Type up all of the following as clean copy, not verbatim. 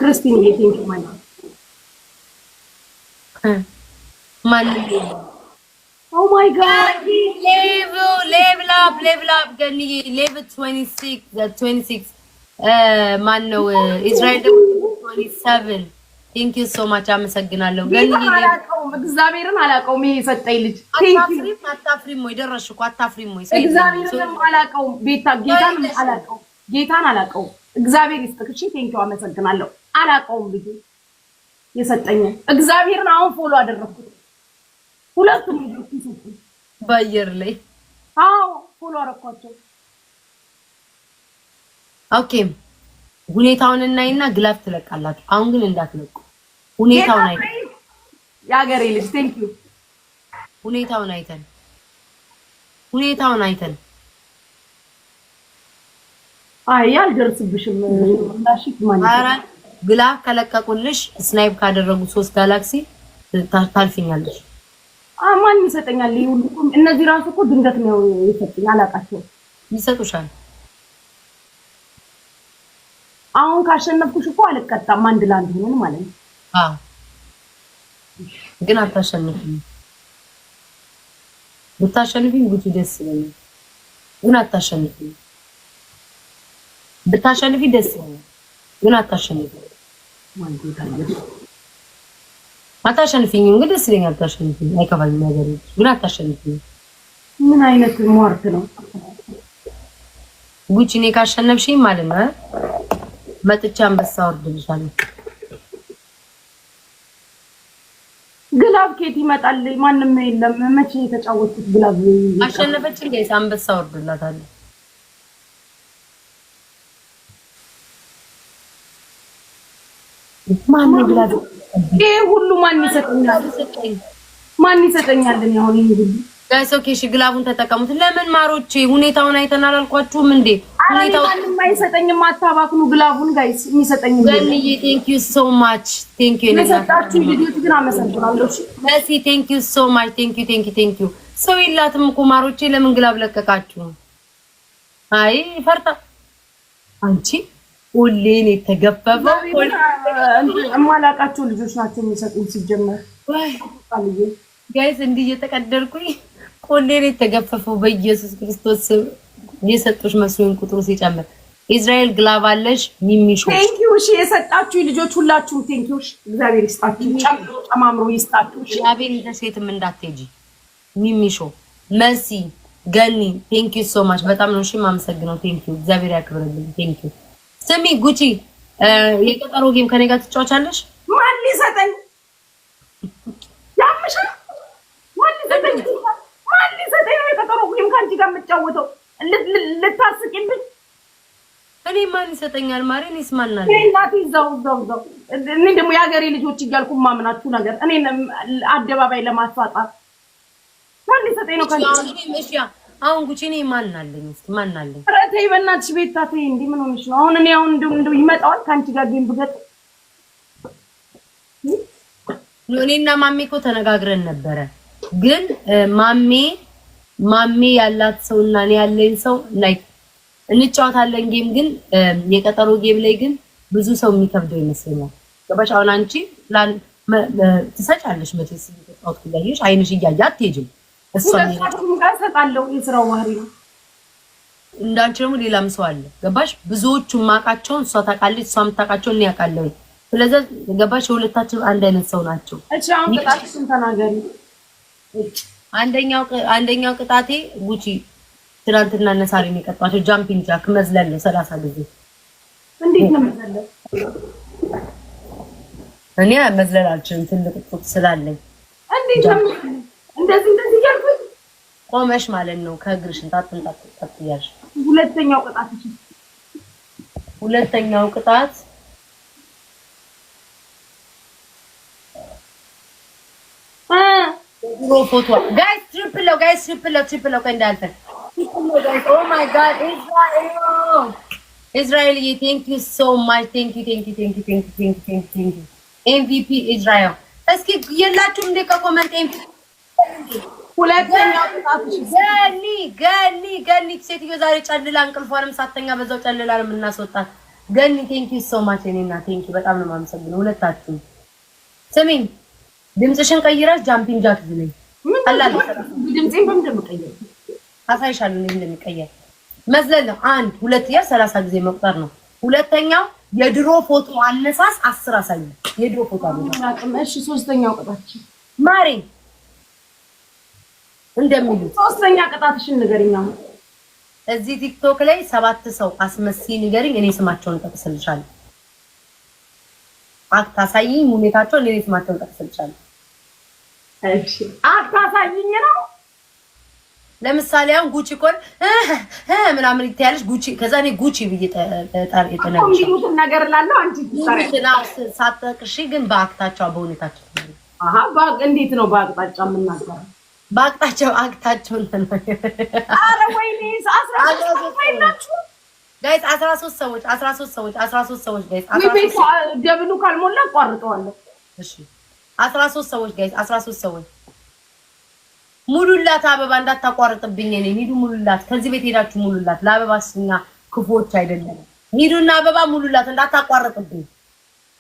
ክርስቲን ቴንክ ዩ ማይ ማን ኦ ማይ ጋድ level up ገኒ level 26 ማን ነው እስራኤል 27 thank you so much አመሰግናለሁ ገኒ እግዚአብሔርን አላውቀውም ይሄ የሰጠኝ ልጅ አታፍሪም ወይ ደረሽ እኮ አታፍሪም ወይ እግዚአብሔርን አላውቀውም ቤታ ጌታን አላውቀውም እግዚአብሔር ይስጥክሽ ቴንክ ዩ አመሰግናለሁ አላውቀውም ልጅ የሰጠኝ እግዚአብሔርን አሁን ፎሎ አደረኩት ሁለቱም ልጆች ይሰጡኝ ባየር ላይ አዎ ፎሎ አረኳቸው ኦኬ ሁኔታውን እናይና ግላፍ ትለቃላችሁ አሁን ግን እንዳትለቁ ሁኔታውን አይተን ያገሬ ልጅ ቴንክ ዩ ሁኔታውን አይተን አይ አልደርስብሽም እንዳሽት ማለት አራ ግላፍ ከለቀቁልሽ ስናይፕ ካደረጉ 3 ጋላክሲ ታልፊኛለሽ ማን ይሰጠኛል ይሁን እነዚህ ራሱ እኮ ድንገት ነው ይሰጠኛል አላቃቸው ይሰጡሻል አሁን ካሸነፍኩሽ እኮ አልቀጣም አንድ ላንድ ሆነን ማለት ነው አዎ ግን አታሸንፊም ብታሸንፊም ጉቺ ደስ ይለኛል ግን አታሸንፊም ብታሸንፊ ደስ ይለኛል ግን አታሸንፊም ማን ይታየው አታሸንፊኝ እንግዲህ ደስ ይለኛል አታሸንፊኝ አይከፋኝም ነገር ግን አታሸንፊኝ ምን አይነት ሟርት ነው ጉቺ እኔ ካሸነፍሽኝ ማለት ነው መጥቻ አንበሳ ወርድልሻለሁ ግላብ ኬት ይመጣል ማንንም የለም መቼ የተጫወቱት ግላብ አሸነፈች እንዴ አንበሳ ወርድላታለሁ ማን ነው ግላብ ይሄ ሁሉ ማን ይሰጠኛል እኔ አሁን ይሄ ሁሉ ጋይስ ኦኬ እሺ ግላቡን ተጠቀሙት ለምን ማሮቼ ሁኔታውን አይተናል አልኳችሁም እንዴ ሁኔታው ማንም አይሰጠኝም አታባክኑ ግላቡን ጋይስ የሚሰጠኝ ገንዬ ቴንክ ዩ ሶ ማች ቴንክ ዩ ለሰጣችሁ ልጅት ግን አመሰግናለሁ መሲ ቴንክ ዩ ሶ ማች ቴንክ ዩ ሰው ይላትም እኮ ማሮቼ ለምን ግላብ ለቀቃችሁ አይ ፈርታ አንቺ ሁሌን የተገፈፈው እማላቃቸው ልጆች ናቸው የሚሰጡኝ ሲጀመር ጋይስ እንዲህ እየተቀደርኩኝ ሁሌን የተገፈፈው በኢየሱስ ክርስቶስ ስም የሰጡሽ መስሎኝ ቁጥሩ ሲጨምር እስራኤል ግላብ አለሽ ሚሚሾ ቴንክ ዩ እሺ የሰጣችሁ ልጆች ሁላችሁም ቴንክ ዩ እግዚአብሔር ይስጣችሁ ጨማምሮ ይስጣችሁ እግዚአብሔር ይደሰትም እንዳትሄጂ ሚሚሾ መሲ ገኒ ቴንክ ዩ ሶ ማች በጣም ነው እሺ ማመሰግነው ቴንክ ዩ እግዚአብሔር ያክብርልኝ ቴንክ ዩ ስሚ ጉቺ የቀጠሮ ጌም ከኔ ጋር ትጫወቻለሽ ማን ሊሰጠኝ ያምሻ ማን ሊሰጠኝ ነው የቀጠሮ ጌም ካንቺ ጋር የምጫወተው ልታስቂብኝ እኔ ማን ይሰጠኛል ማሪ እኔስ ማን አለ እናቴ ዘው እኔ ደግሞ የሀገሬ ልጆች እያልኩ ማምናችሁ ነገር እኔ አደባባይ ለማስዋጣት ማን ሊሰጠኝ ነው ካንቺ አሁን ጉቺ እኔ ማን አለኝ እስኪ ማን አለኝ ኧረ ተይ በእናትሽ ቤታ ተይ እንዴ ምን ሆነሽ ነው አሁን እኔ አሁን እንደው ይመጣዋል ካንቺ ጋር ግን ብገጥ እኔና ማሜ እኮ ተነጋግረን ነበረ ግን ማሜ ያላት ሰውና እኔ ያለኝ ሰው ላይክ እንጫወታለን ጌም ግን የቀጠሮ ጌም ላይ ግን ብዙ ሰው የሚከብደው ይመስለኛል ገባሽ አሁን አንቺ ፕላን ትሰጫለሽ መቼስ ተጫወት ኩላይሽ አይንሽ እያያ አትሄጂም እሷን ጋር ሰጣለው የስራው ባህሪ ነው እንዳንቺ ደግሞ ሌላም ሰው አለ ገባሽ ብዙዎቹ ማቃቸው እሷ ታውቃለች እሷም ታውቃቸው እኔ ያውቃለሁ ስለዚህ ገባሽ ሁለታችን አንድ አይነት ሰው ናቸው እሺ አሁን ቅጣትሽን ተናገሪ አንደኛው ቅጣቴ ጉቺ ትናንትና ነሳሪን የቀጣቸው ጃምፒንግ ጃክ መዝለል ነው 30 ጊዜ እንዴት ነው መዝለል እኔ መዝለል አልችልም ትልቅ ቁጥ ስላለኝ እንዴት ነው እንደዚህ ያልኩኝ ቆመሽ ማለት ነው ከእግርሽን ታጥንጣጥ ያልሽ ሁለተኛው ቅጣት ፎቶ ጋይስ ትሪፕል ከእንዳልፈ ኦ ማይ ጋድ እስራኤል ቴንክ ዩ ሶ ማች ቴንክ ዩ ኤምቪፒ እስራኤል እስኪ የላችሁም እንደ ከኮመንት ሁለተኛው ቅጣትሽ ገኒ ሴትዮ ዛሬ ጨልላ እንቅልፏንም ሳተኛ በዛው ጨልላ ነው የምናስወጣት ገኒ ቴንክ ዩ ሶ ማች እኔና ቴንክ ዩ በጣም ነው የማመሰግነው ሁለታችሁም። ስሚኝ ድምፅሽን ቀይረሽ ጃምፒንግ ጃክ ዝለኝ አላለ ድምፄን በምንድን ነው ቀይረው አሳይሻለሁ እንዴት እንደሚቀየር መዝለል ነው። 1 2 ያ 30 ጊዜ መቁጠር ነው። ሁለተኛው የድሮ ፎቶ አነሳስ 10 አሳይ። የድሮ ፎቶ አነሳስ እሺ። ሶስተኛው ቅጣትሽ ማሪ እንደሚሉት ሶስተኛ ቅጣትሽን ንገሪኝ። እዚህ ቲክቶክ ላይ 7 ሰው አስመስይ ንገሪኝ፣ እኔ ስማቸውን ጠቅስልሻለሁ። አታሳይኝ ሁኔታቸውን፣ እኔ ስማቸውን ጠቅስልሻለሁ። እሺ አታሳይኝ ነው። ለምሳሌ አሁን ጉቺ ኮል ምናምን ይታያለሽ ጉቺ፣ ከዛ እኔ ጉቺ ብዬ ጣር የተነገረሽ ኮምቢዩተር ነገር ላለው አንቺ ሳትጠቅሺ ግን በአክታቸው በሁኔታቸው አሃ ባግ እንዴት ነው በአቅጣጫ የምናገረው? በአቅጣቸው አክታቸው ነው። አረ ወይኔ 13 ሰዎች 13 ሰዎች ጋይስ ደብሉ ካልሞላ አቋርጠዋለሁ። እሺ 13 ሰዎች ጋይስ 13 ሰዎች ሙሉላት አበባ እንዳታቋርጥብኝ። እኔ ሂዱ ሙሉላት፣ ከዚህ ቤት ሄዳችሁ ሙሉላት። ለአበባስኛ ክፎች አይደለም። ሂዱና አበባ ሙሉላት እንዳታቋርጥብኝ።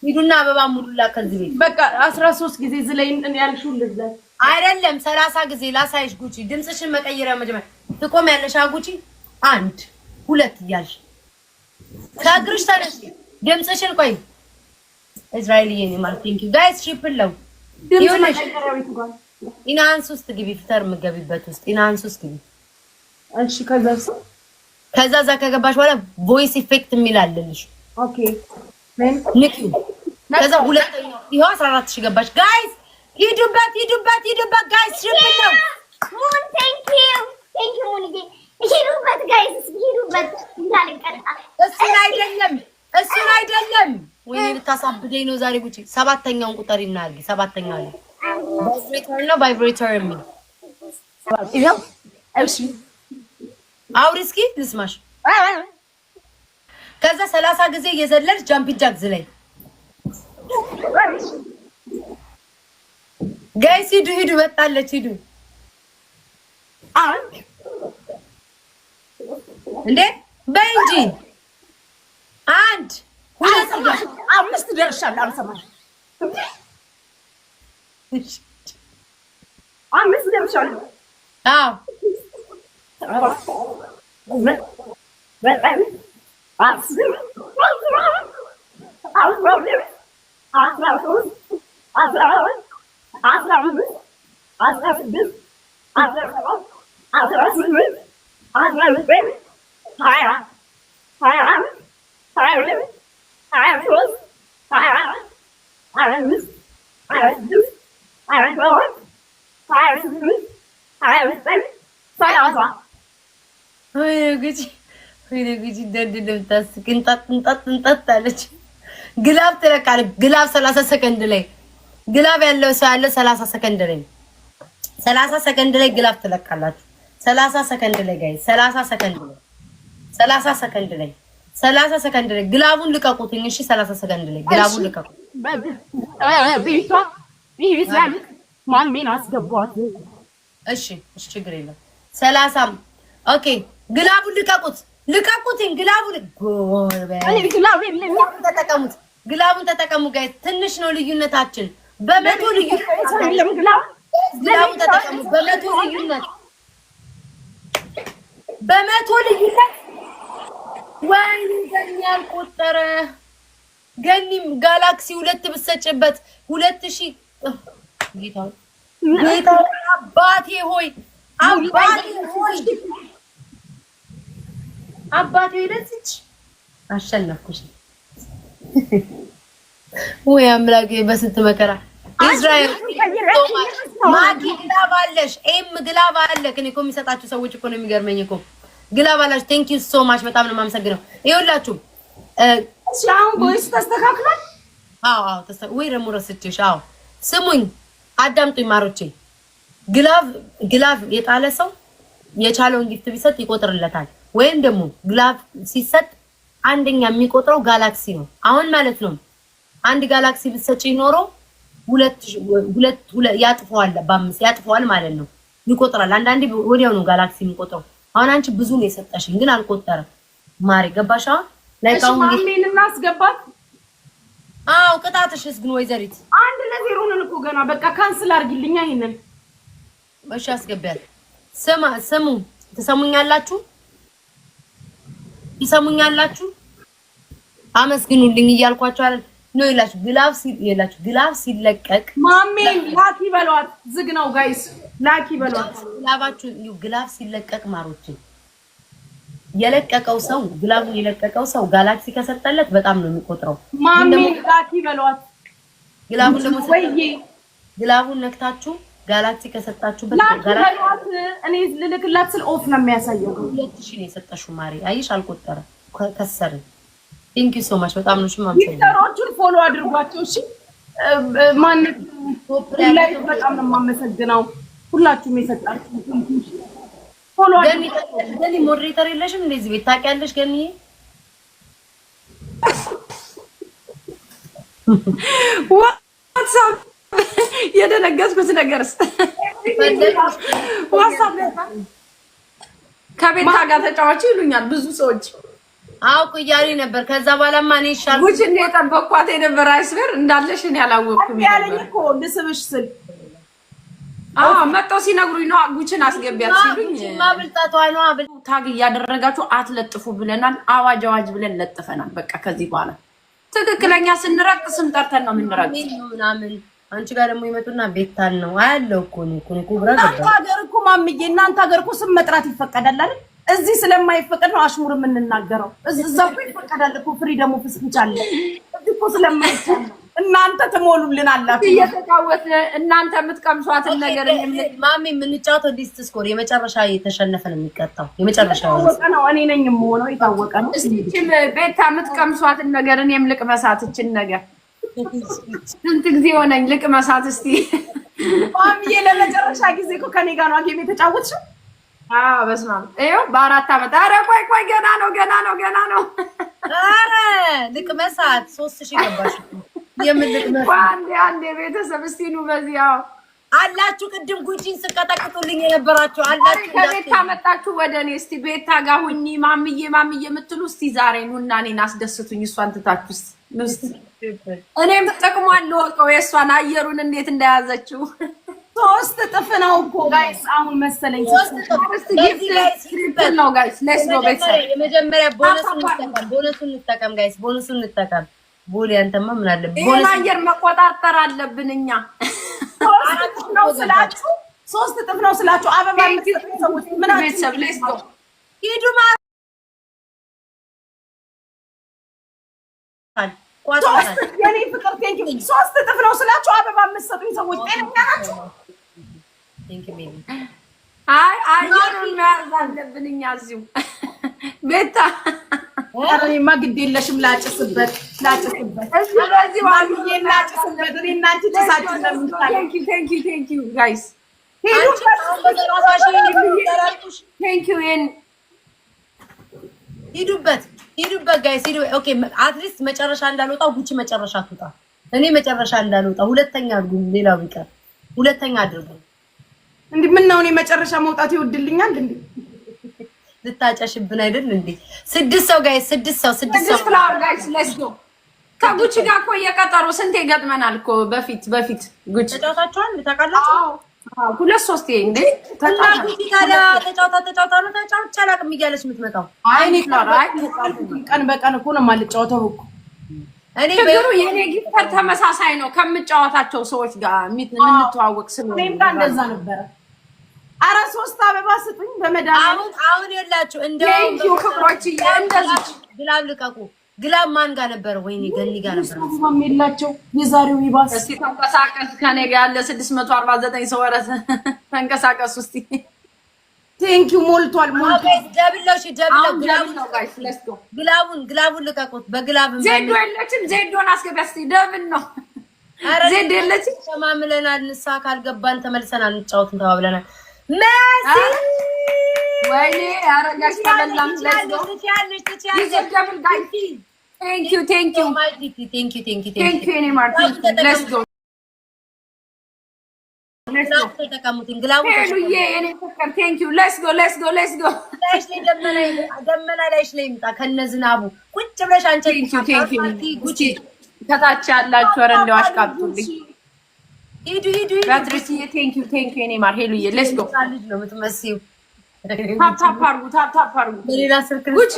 ሂዱና አበባ ሙሉላት ከዚህ ቤት በቃ 13 ጊዜ ዝለይን ያልሽው ልጅ አይደለም 30 ጊዜ ላሳይሽ። ጉቺ ድምፅሽን መቀየሪያ መጀመሪያ ትቆም ያለሽ ጉቺ 1 2 እያልሽ ከእግርሽ ተነሽ። ድምፅሽን ቆይ እስራኤልዬ ነው ማለት ቴንክ ዩ ጋይስ ሽፕል ነው ድምፅ መቀየሪያው ይቷል። ኢናንስ ውስጥ ግቢ፣ ፍተር የምትገቢበት ውስጥ ኢናንስ ውስጥ ግቢ። እሺ ከዛ እዛ ከገባሽ በኋላ ቮይስ ኢፌክት የሚል አለልሽ። ኦኬ ንኪ። ከዛ ሁለተኛው ይሄው 14 ሺህ ገባሽ ጋይስ። ሂዱበት ጋይስ ሽፕል ነው። ሙን ቴንክ ዩ ሙን ሂዱበት ጋይስ ሂዱበት። እንዳልቀጣ እሱን አይደለም ወይኔ ልታሳብደኝ ነው ዛሬ ጉቺ። ሰባተኛውን ቁጥር እናርጊ። ሰባተኛው ላይ ቫይብሬተር የሚል ይሄው። እሺ አውሪ እስኪ ልስማሽ። ከዛ 30 ጊዜ እየዘለልሽ ጃምፒንግ ጃክ ዝለይ ጋይስ። ሂዱ ወጣለች። ሂዱ እንዴ በይ እንጂ 1 2 5 ደርሻለሁ። አልሰማሽ 5 ደርሻለሁ። አዎ ወይኔ ጉቺ ደድደም ታስቅንጣጥ አለች። ግላብ ትለቃለች። ግላብ 30 ሰከንድ ላይ ግላብ ያለው ሰው ያለ 30 ሰከንድ ላይ 30 ሰከንድ ላይ ግላብ ትለቃላችሁ። 30 ሰከንድ ላይ ጋይስ 30 ሰከንድ ላይ 30 ሰከንድ ላይ 30 ሰከንድ ላይ ግላቡን ልቀቁት። እሺ 30 ሰከንድ ላይ ግላቡን ልቀቁት። ቢቢስ ማሚን አስገቧት። እሺ ችግር የለም። 30 ኦኬ ግላቡን ልቀቁት። ግላቡን ግላቡን ተጠቀሙ ጋይስ። ትንሽ ነው ልዩነታችን። በመቶ ልዩነት ግላቡን ተጠቀሙ። በመቶ ልዩነት ወይኔ ገኒ ያልቆጠረ ገኒም ጋላክሲ 2 ብትሰጭበት 2000 ጌታው አባቴ ሆይ አባቴ ለዚች አሸነፍኩሽ። ወይ አምላኬ በስንት መከራ እስራኤል ማጊ ግላብ አለሽ። ግላብ አለ። እኔ እኮ የሚሰጣችሁ ሰዎች እኮ ነው የሚገርመኝ እኮ ግላብ አላችሁ። ቴንክ ዩ ሶ ማች በጣም ነው የማመሰግነው። ይኸውላችሁ አሁን ቦይስ ተስተካክሏል። አዎ ወይ ደግሞ ረስቼሽ። አዎ ስሙኝ አዳምጡኝ ማሮቼ። ግላብ የጣለ ሰው የቻለውን ጊፍት ቢሰጥ ይቆጥርለታል። ወይም ደግሞ ግላብ ሲሰጥ አንደኛ የሚቆጥረው ጋላክሲ ነው። አሁን ማለት ነው አንድ ጋላክሲ ብትሰጪ ኖሮ ሁለት ያጥፈዋል፣ በ5 ያጥፈዋል ማለት ነው። ይቆጥራል። አንዳንዴ ወዲያው ነው ጋላክሲ የሚቆጥረው። አሁን አንቺ ብዙ ነው የሰጠሽኝ ግን አልቆጠረም። ማሪ ገባሽ? ላይካውን ማሜን እናስገባት። አዎ ቅጣትሽስ ግን ወይዘሪት 1-0 ነን እኮ ገና። በቃ ካንስል አድርጊልኛ ይሄንን። እሺ አስገቢያት። ስሙ ትሰሙኛላችሁ? ይሰሙኛላችሁ? አመስግኑልኝ እያልኳችሁ አይደል? ነው ይላችሁ ግላፍ ሲለቀቅ ማሜን ላኪ በሏት። ዝግ ነው ጋይስ፣ ላኪ በሏት። ግላባችሁ ግላፍ ሲለቀቅ ማሮች የለቀቀው ሰው ግላቡን የለቀቀው ሰው ጋላክሲ ከሰጠለት በጣም ነው የሚቆጥረው። ማሜን ላኪ በሏት። ግላቡን ደግሞ ግላቡን ነክታችሁ ጋላክሲ ከሰጣችሁ በጋላክሲ እኔ ልልክላት ስል ኦፍ ነው የሚያሳየው። 2000 ነው የሰጠሽው ማሪ። አይሽ አልቆጠረ ከሰረ። ቴንክ ዩ ሶ ማች በጣም ነው ሽማም ቪክተሮቹን ፎሎ አድርጓቸው። እሺ ማንነት ላይ በጣም ነው የማመሰግነው ሁላችሁም የሰጣችሁ ፎሎ አድርጓቸው። ገኒ ሞዴሬተር የለሽም እንደዚህ ቤት ታውቂያለሽ? ገኒ ዋትስአፕ የደነገጥኩት ነገርስ ዋትስአፕ ከቤታ ጋር ተጫዋች ይሉኛል ብዙ ሰዎች አውቁ እያሉኝ ነበር። ከዛ በኋላማ እኔ ይሻል ጉቺ እንደጠበቅኳት የነበረ አይስበር እንዳለሽ እኔ አላወቅኩም ያለኝ እኮ ልስብሽ ስል መጣው ሲነግሩኝ ነው ጉቺን አስገቢያት ሲሉኝ ማብልጣቷ ነው አብል ታግ እያደረጋችሁ አትለጥፉ ብለናል። አዋጅ ብለን ለጥፈናል። በቃ ከዚህ በኋላ ትክክለኛ ስንረቅ ስም ጠርተን ነው የምንረቅ ምናምን። አንቺ ጋር ደግሞ ይመጡና ቤታን ነው አያለው እኮ ነው ኩብራ ገባ። እናንተ ሀገር እኮ ማምዬ እናንተ ሀገር እኮ ስም መጥራት ይፈቀዳል አይደል? እዚህ ስለማይፈቀድ ነው አሽሙር የምንናገረው። እዛ እኮ ይፈቀዳል እኮ ፍሪደም ኦፍ ስፒች አለ። እዚህ እኮ ስለማይቻል እናንተ ትሞሉልን አላችሁ እየተጫወተ እናንተ የምትቀምሷትን ነገር ማሚ የምንጫወተው ዲስት ስኮር የመጨረሻ የተሸነፈ ነው የሚቀጣው። የመጨረሻ ነው እኔ ነኝ የምሆነው የታወቀ ነው። እስቲ ቤታ የምትቀምሷትን ነገር እኔም ልቅመሳት እችን ነገር ስንት ጊዜ ሆነኝ ልቅመሳት። እስቲ ማሚዬ ለመጨረሻ ጊዜ እኮ ከኔ ጋር ነው ጌም የተጫወትሽው። በስመ አብ ይኸው በ4 ዓመት። ኧረ ቆይ ገና ነው። ኧረ ልቅመሳት 3000 ገባሽ። የምልቅመሳ አንዴ ቤተሰብ እስቲ ኑ በዚህ አላችሁ። ቅድም ጉቺን ስቀጠቅጡልኝ የነበራችሁ አላችሁ። ከቤት ታመጣችሁ ወደ እኔ እስቲ ቤታ ጋር ሁኚ ማምዬ የምትሉ እስቲ ዛሬ ኑና እኔን አስደስቱኝ። እሷን ትታችሁ እስቲ እኔም ጥቅሟን ልወቀው የእሷን አየሩን እንዴት እንደያዘችው። 3 እጥፍ ነው እኮ ጋይስ አሁን መሰለኝ። 3 እጥፍ ነው ጋይስ። ሌትስ ጎ ቤት የመጀመሪያ ቦነሱን እንጠቀም ጋይስ፣ ቦነሱን እንጠቀም። ቦሌ አንተማ ምን አለብህ? ቦነስ አየር መቆጣጠር አለብን እኛ። 3 እጥፍ ነው ስላችሁ አበባ የምትሰጡኝ ሰዎች ምን ቤተሰብ ሌትስ ጎ ሂዱ ማለት የኔ ፍቅር ቴንክ ዩ። 3 እጥፍ ነው ስላችሁ አበባ የምትሰጡኝ ሰዎች ጤነኛ ናችሁ? አየሩን መያዝ አለብን እኛ እዚሁ ቤታ። እኔማ ግድ የለሽም ላጭስበት በዚህ ዋልዬ ላጭስበት። እኔ እና አንቺ ጭሳችን ነው የምንታየው። ቴንክ ዩ ጋይስ ሂዱበት ጋይስ ሂዱ። ኦኬ አትሊስት መጨረሻ እንዳልወጣው ጉቺ መጨረሻ ትውጣ፣ እኔ መጨረሻ እንዳልወጣ። ሁለተኛ አድርጉ፣ ሌላው ቢቀር ሁለተኛ አድርጉ። እንዴ ምን ነው እኔ መጨረሻ መውጣት ይወድልኛል እንዴ? ልታጨሽብን አይደል እንዴ? 6 ሰው ጋይስ 6 ሰው ፍላወር ጋይስ ሌትስ ጎ። ከጉቺ ጋር እኮ የቀጠሮ ስንቴ ገጥመናል እኮ በፊት ጉቺ ተጫውታችኋል ታውቃላችሁ? 2-3 እንዴ ጉቺ ታዲያ ተጫውታ ነው አላውቅም እያለች የምትመጣው። አይኔ ቀን በቀን እኮ ነው የማልጫወተው እኮ እኔ በሩ የኔ ጊፍተር ተመሳሳይ ነው ከምጫወታቸው ሰዎች ጋር የምንተዋወቅ ስለሆነ እኔም ጋር እንደዛ ነበረ። አረ 3 አበባ ስጡኝ በመዳም አሁን የላችሁ እንደው ክብሮች እንደዚህ ግላብ ልቀቁ። ግላብ ማን ጋር ነበር? ወይኔ ገኒ ጋር ነበር። ማም የላቸው የዛሬው ይባስ። እስቲ ተንቀሳቀስ ከኔ ጋር ያለ 649 ሰው ወረሰ። ተንቀሳቀስ እስቲ ቴንክ ዩ ሞልቷል። ደብለው ጋይስ ሌትስ ጎ። ግላቡን ልቀቁት። በግላብ ዜዶ የለችም። ዜዶን አስገቢያ እስቲ ደብል ነው። ዜዶ የለችም። ተማምለናል። ንሳ ካልገባን ተመልሰናል እንጫወትን ተባብለናል። መሲ ወይኔ አረጋሽ ተበላም። ሌትስ ጎ ደብል ጋይስ ቴንክ ዩ ኔማር ሌትስ ጎ ተጠቀሙትን ግላቡ ሄሉዬ የኔ ፍቅር ቴንክ ዩ ሌትስ ጎ ላይሽ ላይ ደመና ላይሽ ላይ ይምጣ ከነዝናቡ ቁጭ ብለሽ አንቺ ቴንክ ዩ ጉቺ ከታች ያላችሁ ኧረ እንደው አሽቃብጡልኝ ሂዱ በትሪስዬ ቴንክ ዩ የኔ ማር ሄሉዬ ሌትስ ጎ ልጅ ነው የምትመስዪው ታፕ አድርጉ በሌላ ስልክ ጉቺ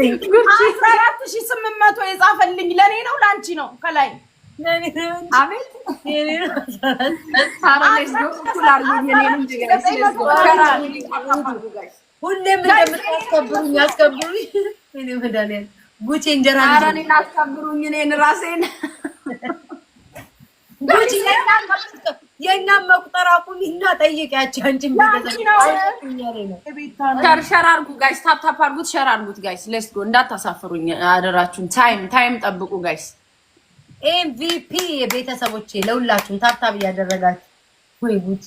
4800 የጻፈልኝ ለኔ ነው ላንቺ ነው ከላይ አቤት ሁሌም እንደምታስከብሩኝ አስከብሩኝ እኔ መድኃኒዓለም ጉቺ እንጀራ አስከብሩኝ እኔን ራሴን ጉቺ የእኛም መቁጠር አቁሚና ጠይቂያቸው አንቺን ሸር አድርጉ ጋይስ ታፕ አድርጉት ሸር አድርጉት ጋይስ ሌትስ ጎ እንዳታሳፍሩኝ አደራችሁን ታይም ጠብቁ ጋይስ ኤምቪፒ ቤተሰቦቼ ለሁላችሁም ታፕታፕ እያደረጋችሁ ወይ ጉቺ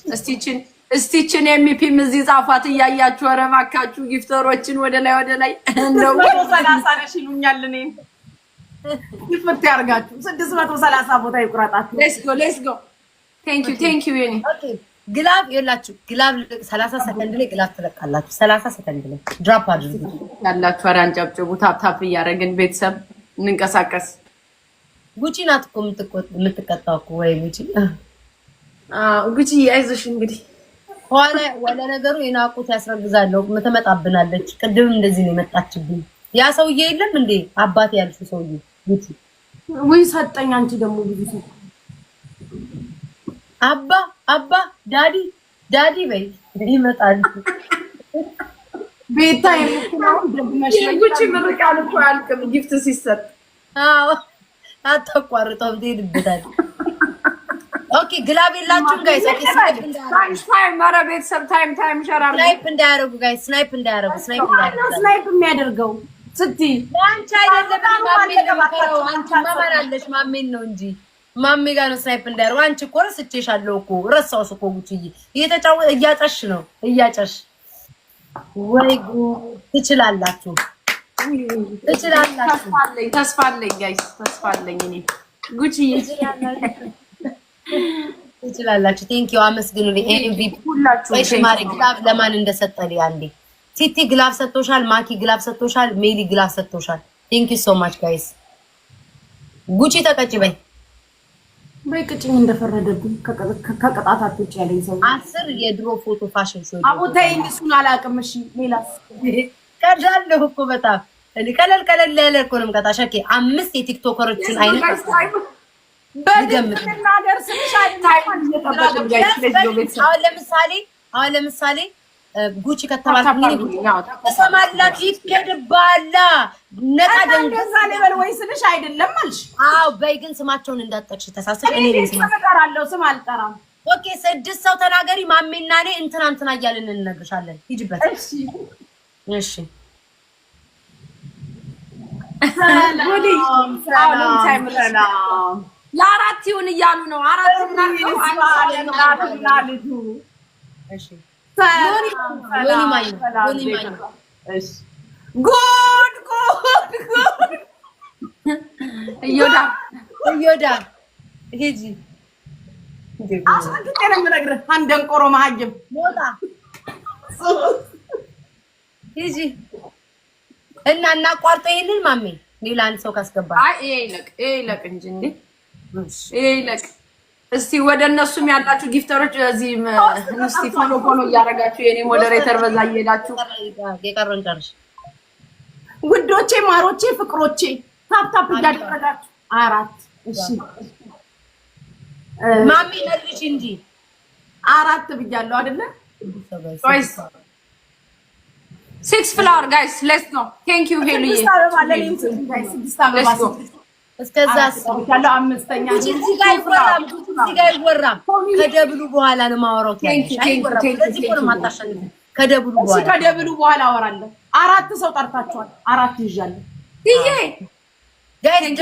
እስቲችን ኤምፒም እዚህ ጻፏት እያያችሁ ኧረ እባካችሁ ጊፍተሮችን ወደ ላይ እንደው 30 ነሽ ይሉኛል እኔን ይፈት ያርጋችሁ 630 ቦታ ይቁራጣችሁ ሌትስ ጎ ቴንክ ዩ የኔ ኦኬ ግላብ ይላችሁ ግላብ 30 ሰከንድ ላይ ግላብ ትለቃላችሁ 30 ሰከንድ ላይ ድራፕ አድርጉ ያላችሁ ኧረ አንጨብጭቡ ታፕታፕ እያደረግን ቤተሰብ እንንቀሳቀስ ጉቺ ናት እኮ የምትቀጣው እኮ ወይ ጉቺ አይዞሽ እንግዲህ ወለ ነገሩ የናቁት ያስረግዛለሁ ምትመጣብናለች ቅድም እንደዚህ ነው የመጣችብኝ ያ ሰውዬ የለም እንዴ አባቴ ያልሽው ሰውዬ ጉቺ ወይ ሰጠኝ አንቺ ደግሞ ብዙ ሰው አባ ዳዲ በይ ይመጣል ቤታ የምትለው ደግመሽ ጉቺ ምርቃል እኮ አልከም ጊፍት ሲሰጥ አታቋርጠውም ትሄድበታል ኦኬ ግላብ የላችሁም ጋይስ ኦኬ ታይም ኧረ ቤተሰብ ታይም ሸራር ስናይፕ እንዳያረጉ ጋይስ ስናይፕ ስናይፕ የሚያደርገው ስትይ አንቺ አይደለም አንቺ ማማራለሽ ማሜን ነው እንጂ ማሜ ጋር ነው ስናይፕ እንዳያረጉ አንቺ እኮ ረስቼሻለሁ እኮ ረሳሁሽ እኮ ጉቺዬ እየተጫወተ እያጨሽ ነው ወይ ትችላላችሁ ተስፋ አለኝ ጋይስ ተስፋ አለኝ እኔ ጉቺ ትችላላችሁ ቴንክ ዩ አመስግኑልኝ ኤምቪፒ ሁላችሁ እሺ ማሪ ግላብ ለማን እንደሰጠልኝ አንዴ ቲቲ ግላብ ሰጥቶሻል ማኪ ግላብ ሰጥቶሻል ሜሊ ግላብ ሰጥቶሻል ቴንክ ዩ ሶ ማች ጋይስ ጉቺ ተቀጭ በይ ቅጭኝ እንደፈረደብኝ ከቅጣታት ውጭ ያለኝ ሰው 10 የድሮ ፎቶ ፋሽን ሾው አቦታዬን እሱን አላውቅም እሺ ሌላስ ቀዳለሁ እኮ በጣም እኔ ቀለል ያለ እኮ ነው የምቀጣሽ ኦኬ 5 የቲክቶከሮችን አይነት በደምና ደርስሽ አይታይም እየተጠበቅን ጋይስ አሁን ለምሳሌ ጉቺ ከተባልኩ ተሰማላት ይከደባላ ነቃ እንደዛ ለበል ወይ ስልሽ አይደለም አልሽ አው በይ ግን ስማቸውን እንዳትጠቅሽ ተሳስብ እኔ ነኝ ስም አልጠራም ኦኬ 6 ሰው ተናገሪ ማሜና እኔ እንትና እያልን እንነግርሻለን ሂጂበት እሺ ሰላም ለአራት ይሁን እያሉ ነው አራት እና ልጁ እሺ ጉድ እዮዳ ሂጂ አስፈቅቄ ነው የምነግርህ አንደንቆሮ መሀይም ሞታ ሂጂ እና እናቋርጠው ይሄንን ማሜ ሌላ አንድ ሰው ካስገባ አይ ይለቅ እንጂ እንዴ ይለቅ እስቲ ወደ እነሱም ያላችሁ ጊፍተሮች እዚህ እስቲ ፎሎ እያደረጋችሁ የኔ ሞዴሬተር በዛ እየሄዳችሁ የቀረን ጨርሽ ውዶቼ ማሮቼ ፍቅሮቼ ታፕ እያደረጋችሁ አራት እሺ ማሚ ነልሽ እንጂ አራት ብያለሁ አይደለ ጋይስ 6 ፍላወር ጋይስ ሌትስ ጎ ቴንክ ዩ ሄሉዬ እስከዛ ያለው አምስተኛ እዚህ ጋር ይወራም ከደብሉ በኋላ ነው ማወራው ከደብሉ በኋላ አወራለሁ አራት ሰው ጠርታችኋል አራት ይዣለሁ ይሄ ደብል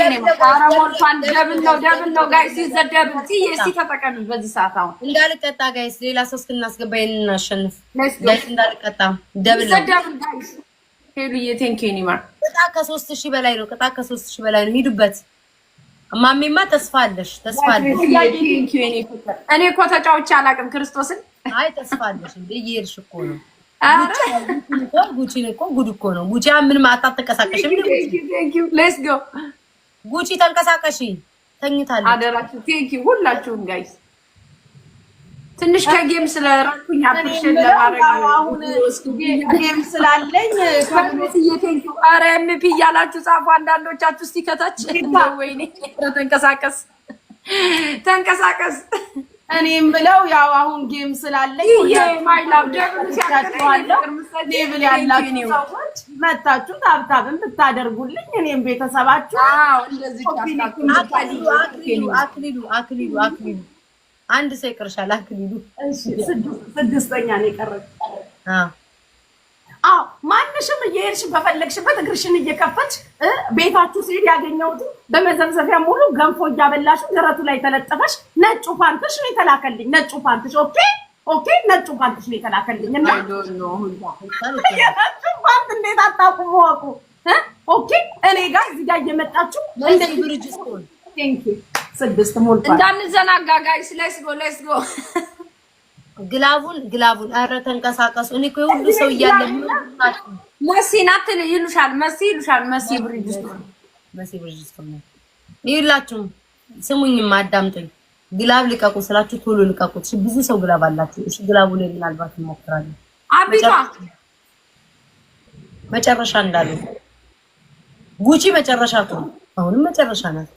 ነው ጋይስ ይዘደብል ትዬ እስቲ ተጠቀሙ በዚህ ሰዓት አሁን እንዳልቀጣ ጋይስ ሌላ ሰው እስክናስገባ ይሄንን አሸንፍ ጋይስ እንዳልቀጣ ደብል ጋይስ ሄሉዬ ቴንክ ዩ ኒማር ቅጣ ከ3000 በላይ ነው ቅጣ ከ3000 በላይ ነው ሂዱበት ማሚማ ተስፋ አለሽ እኔ እኮ ተጫውቼ አላውቅም ክርስቶስን። አይ ተስፋ አለሽ እንዴ እየሄድሽ እኮ ነው። ጉቺ እኮ ጉድ እኮ ነው። ጉቺ ምንም አታተንቀሳቀሽም። ሌትስ ጎ ጉቺ ተንቀሳቀሺ። ተኝታለች። አደራችሁ ቴንኪው ሁላችሁም ጋይስ። ትንሽ ከጌም ስለራኩኝ አፕሪሼት ለማድረግ አሁን ጌም ስላለኝ ከቤትዬ ቴንኪው። ኧረ ኤምፒ እያላችሁ ጻፉ አንዳንዶቻችሁ እስቲ ከታች። ወይኔ ተንቀሳቀስ ተንቀሳቀስ። እኔም ብለው ያው አሁን ጌም ስላለኝ ማይላው ደግሞ ሲያቀርባለሁ ሌብል ያላችሁ ሰዎች መታችሁ ታብታብን ብታደርጉልኝ እኔም ቤተሰባችሁ እንደዚህ አክሊሉ አንድ ሰው ይቀርሻል። አክሊሉ ስድስተኛ ነው የቀረው። ማንሽም እየሄድሽ በፈለግሽበት እግርሽን እየከፈትሽ ቤታችሁ ሲሄድ ያገኘሁት በመዘብዘፊያ ሙሉ ገንፎ እያበላሽ ደረቱ ላይ ተለጠፈሽ ነጩ ፓንትሽ ነው የተላከልኝ። ነጩ ፓንትሽ ኦኬ ነጩ ፓንትሽ ነው የተላከልኝ እና ፓንት እንዴት አታውቁም? ወቁ ኦኬ እኔ ጋር እዚህ ጋር እየመጣችሁ እንደዚህ ብርጅስቶን ቴንኪው ስድስት ሞልቷል። እንዳንዘናጋ ጋይስ ሌትስ ጎ ግላቡን ኧረ ተንቀሳቀሱ። እኔ እኮ ሁሉ ሰው እያለ መሲ ናት ይሉሻል። መሲ ብሪጅስቶን ይላችሁ። ስሙኝማ አዳምጡኝ። ግላብ ልቀቁ ስላችሁ ቶሎ ልቀቁት። ብዙ ሰው ግላብ አላችሁ። እሺ ግላቡ ላይ ምናልባት እንሞክራለን። አቢቷ መጨረሻ እንዳሉ ጉቺ መጨረሻቱ አሁንም መጨረሻ ናት።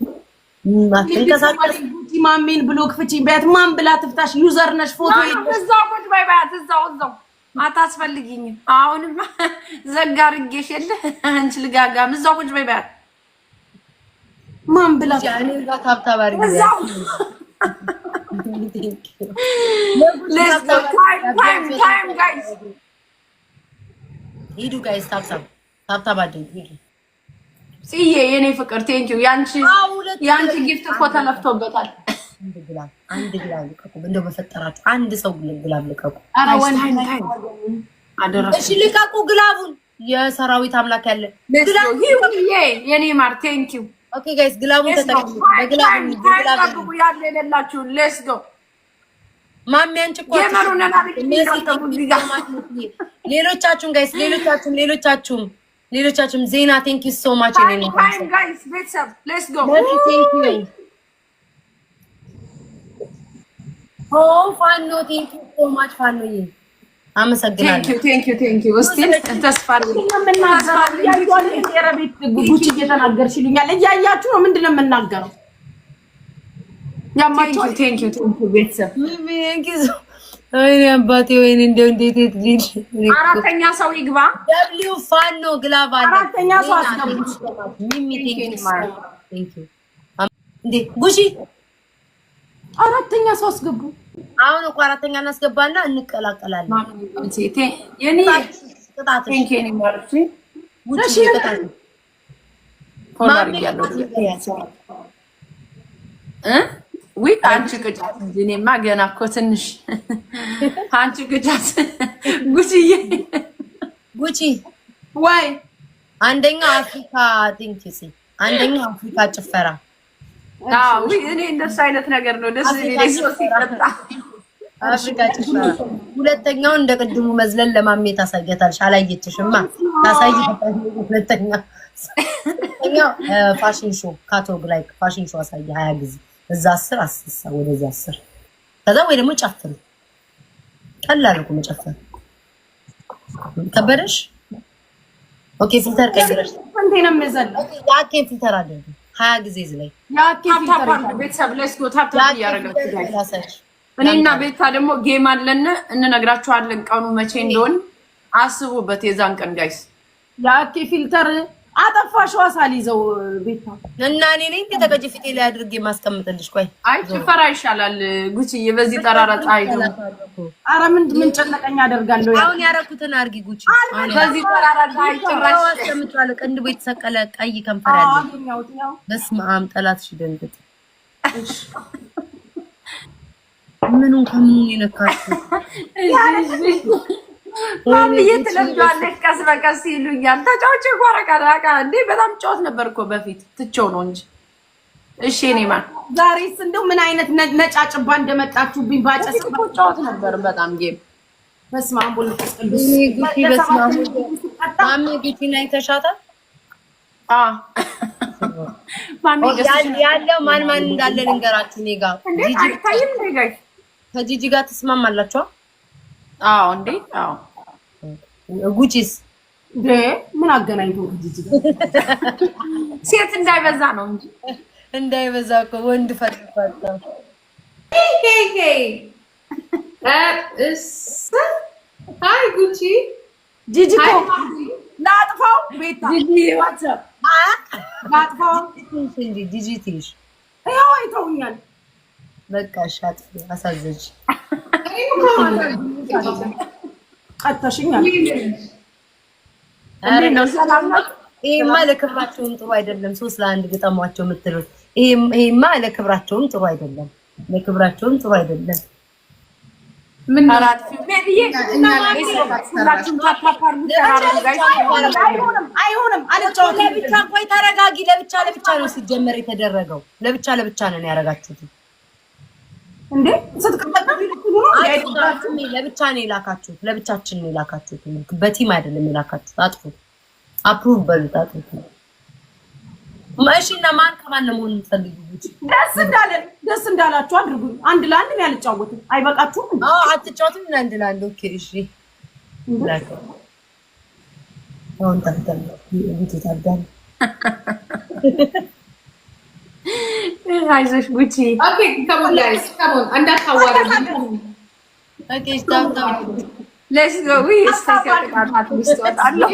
ማትንቀሳቀስ ማሜን ብሎክ ፍቺ በት ማን ብላ ትፍታሽ? ዩዘር ነሽ ፎቶ እዛው ቁጭ በይ ባት እዛው አታስፈልጊኝ። አሁንም ዘጋርጌሽ የለ አንቺ ልጋጋም እዛው ቁጭ በይ ባት ማን ብላ ያኔ ጋር ታብታብ አድርጊ እዛው ሌትስ ጎ ታይም ጋይስ ሂዱ ጋይስ ታብታብ አድርጊ ሂዱ። ጽዬ የኔ ፍቅር ቴንኪው። ያንቺ ጊፍት እኮ ተለፍቶበታል። አንድ ግላብ ልቀቁ። እንደው በፈጠራችሁ አንድ ሰው ግላብ ልቀቁ። ኧረ ወንድ እሺ ልቀቁ ግላቡን። የሰራዊት አምላክ ያለ የኔ ማር ቴንኪው። ኦኬ ጋይስ ግላቡን ተጠቅሙ። በግላቡ ያለ የሌላችሁ ሌትስ ጎ ማሚ አንቺ እኮ ሌሎቻችሁም ጋይስ ሌሎቻችሁም ዜና ቴንክ ዩ ሶ ማች እኔ ነው ጋይስ ቤተሰብ ሌትስ ጎ ቴንክ ዩ ፋኖ ቴንክ ዩ ሶ ማች ፋኖ አመሰግናለሁ። ቴንክ ዩ እስቲ ተስፋ ጉቺ እየተናገርሽልኛል እያያችሁ ነው። ምንድን ነው የምናገረው? ያማችሁ ቴንክ ዩ ቤተሰብ ወይኔ አባቴ ወይኔ እንደው እንዴት ልጅ አራተኛ ሰው ይግባ። ደብሊው ፋኖ ግላብ አለ። አራተኛ ሰው አስገቡ። ሚሚ ቴንክ ዩ እንዴ ጉቺ አራተኛ ሰው አስገቡ። አሁን እኮ አራተኛ እናስገባና እንቀላቀላለን። የኔ ቅጣት ቴንክ ዩ ማለት ጉቺ ቅጣት ኮላር ያለው ወይ አንቺ ቅጫት እንጂ እኔማ ገና እኮ ትንሽ አንቺ ቅጫት ጉቺ ወይ አንደኛው አፍሪካ ቲንክሲ አንደኛው አፍሪካ ጭፈራ። አዎ እኔ እንደሱ አይነት ነገር ነው ደስ የሚለኝ ሰው ሲቀጣ አፍሪካ ጭፈራ። ሁለተኛው እንደ ቅድሙ መዝለል ለማሜ ታሳያታለሽ። አላየችሽማ ታሳያታለሽ። ሁለተኛው ፋሽን ሾው ካቶግ ላይ ፋሽን ሾው አሳየ 20 ጊዜ እዛ 10 አስሳ ወደዚህ 10 ከዛ ወይ ደግሞ ጨፍር። ቀላል እኮ መጨፈር ከበደሽ። ኦኬ ፊልተር ቀይረሽ እንዴ ነው የምዘለው? ያኬ ፊልተር አድርጊ 20 ጊዜ ዝላይ ያኬ ፊልተር ቤተሰብ ሌትስ ጎ ታፕ ያረጋችሁ ጋይስ። እኔና ቤታ ደግሞ ጌም አለን እንነግራችኋለን። ቀኑ መቼ እንደሆነ አስቡበት። የዛን ቀን ጋይስ ያኬ ፊልተር አጠፋሽው አሳሊዘው ቤታ እና እኔ ነኝ ተቀጭ ፊቴ ላይ አድርጌ ማስቀምጥልሽ። ቆይ አይ ጭፈራ ይሻላል ጉቺዬ፣ በዚህ ጠራራ ፀሐይ ነው። ኧረ ምን ጨነቀኝ አደርጋለሁ። አሁን ያረኩትን አድርጊ ጉቺ። በዚህ ጠራራ ፀሐይ ጭራሽ አስቀምጫለሁ። ቅንድቡ የተሰቀለ ቀይ ከንፈር ያለው በስመ አብ ጠላትሽ ደንግጥ። ምኑን ከምኑን ይነካችሁ ማሚዬ ትለምጃለሽ። ቀስ በቀስ ይሉኛል። ተጫውቼ ጓረቃ እንዴ በጣም ጫወት ነበር እኮ በፊት ትቼው ነው እንጂ እሺ እኔማ ዛሬስ እንደው ምን አይነት ነጫጭባ እንደመጣችሁብኝ ባጨስ ጫወት ነበር በጣም ጌም በስመ አብ ወልድ ቅዱስ ጉቺ በስመ አብ ማሚ ጉቺ ናይ ተሻታ ያለው ማን እንዳለ ልንገራችሁ። እኔ ጋር ከጂጂ ጋር ትስማማላችሁ? አዎ እንዴ አዎ። ጉቺስ ምን አገናኝቶ ከጂጂ ጋር? ሴት እንዳይበዛ ነው እንጂ እንዳይበዛ እኮ ወንድ ፈጥፋታ አይ ጉቺ ጂጂ እኮ ላጥፋው ቤታ ላጥፋው እንጂ ጂጂ ትይሽ ያው አይተውኛል። በቃ ሻት አሳዘጅ ቀጥተሽኛል። አረ ነው ሰላም ነው። ይሄማ ለክብራቸውም ጥሩ አይደለም። 3-1 ግጠሟቸው የምትሉት ይሄማ ለክብራቸውም ጥሩ አይደለም። ለክብራቸውም ጥሩ አይደለም። ምን አራት ሜዲዬ እና ሁላችሁም ታታካሩ አይሆንም አልጫወትም። ለብቻ ቆይ ተረጋጊ። ለብቻ ነው ሲጀመር የተደረገው። ለብቻ ነው ያረጋችሁት እንዴ ስትቀበጣው ለብቻ ነው የላካችሁት። ለብቻችን ነው የላካችሁት። በቲም አይደለም የላካችሁት። አጥፉት። አፕሩቭ በሉት። አጥፉት። ማሽና ማን ከማን ነው መሆን የምትፈልጉት? ደስ እንዳላችሁ አድርጉ። አንድ ለአንድ ነው ያልጫወቱት። አይበቃችሁም? አዎ አትጫወቱም። አንድ ለአንድ ኦኬ። እሺ ላክ አሁን ታንተን ይታዳል። አይዞሽ ጉቺ። ኦኬ ካሞን ጋይስ ካሞን እንዳታዋረዱ። ኦኬ ስታውታ ሌትስ ጎ ዊ ስታይካት ውስጥዋጣለሁ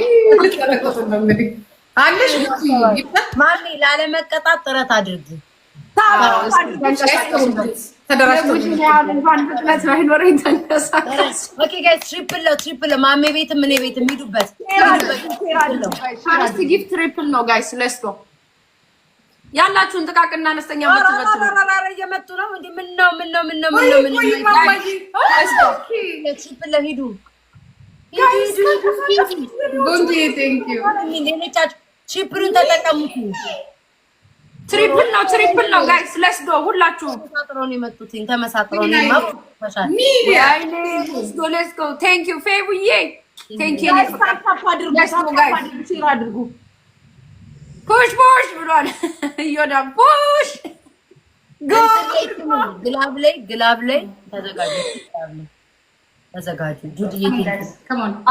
አለሽ ጉቺ ማሚ ላለመቀጣት ጥረት አድርጊ። ኦኬ ጋይስ ትሪፕል ማሚ ቤትም እኔ ቤትም ሂዱበት። ፈርስት ጊፍት ትሪፕል ነው ጋይስ ሌትስ ጎ ያላችሁን ጥቃቅና አነስተኛ የምትበትሉ እየመጡ ነው እንዴ? ምን ነው ትሪፕል ሂዱ ትሪፕሉን ተጠቀሙት። ትሪፕል ነው ጋይስ ሌትስ ጎ ሁላችሁም ተመሳጥረው ነው የመጡት። ተመሳጥረው ነው ማውጣሻል። ሌትስ ጎ ቴንክ ዩ ፌቡዬ ቴንክ ዩ አድርጉ። ፑሽ ብሏል። ይወዳ ፑሽ ግላብ ላይ ተዘጋጁ። ጁዲዬ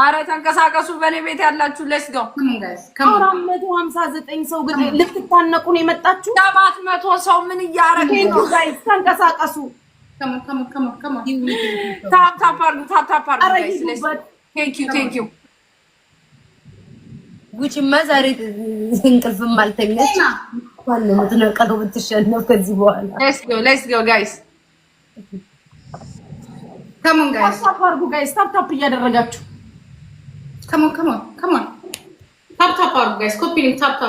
አረ ተንቀሳቀሱ። በኔ ቤት ያላችሁ ሌትስ ጎ 459 ሰው ግን ልትታነቁ ነው የመጣችሁ። 700 ሰው ምን እያረገ ነው ጋይስ? ተንቀሳቀሱ። ታፕ አድርጉ ጋይስ ሌትስ ቴንክ ዩ ጉቺማ ዛሬ እንቅልፍም አልተኛች። ዋና ምትነቀው ብትሸነፍ ከዚህ በኋላ ሌትስ ጎ ጋይስ ካሞን ጋይስ ታፕ አድርጉ ጋይስ። ታፕ እያደረጋችሁ ካሞን ታፕ አድርጉ ጋይስ። ኮፒ ሊንክ ታፕ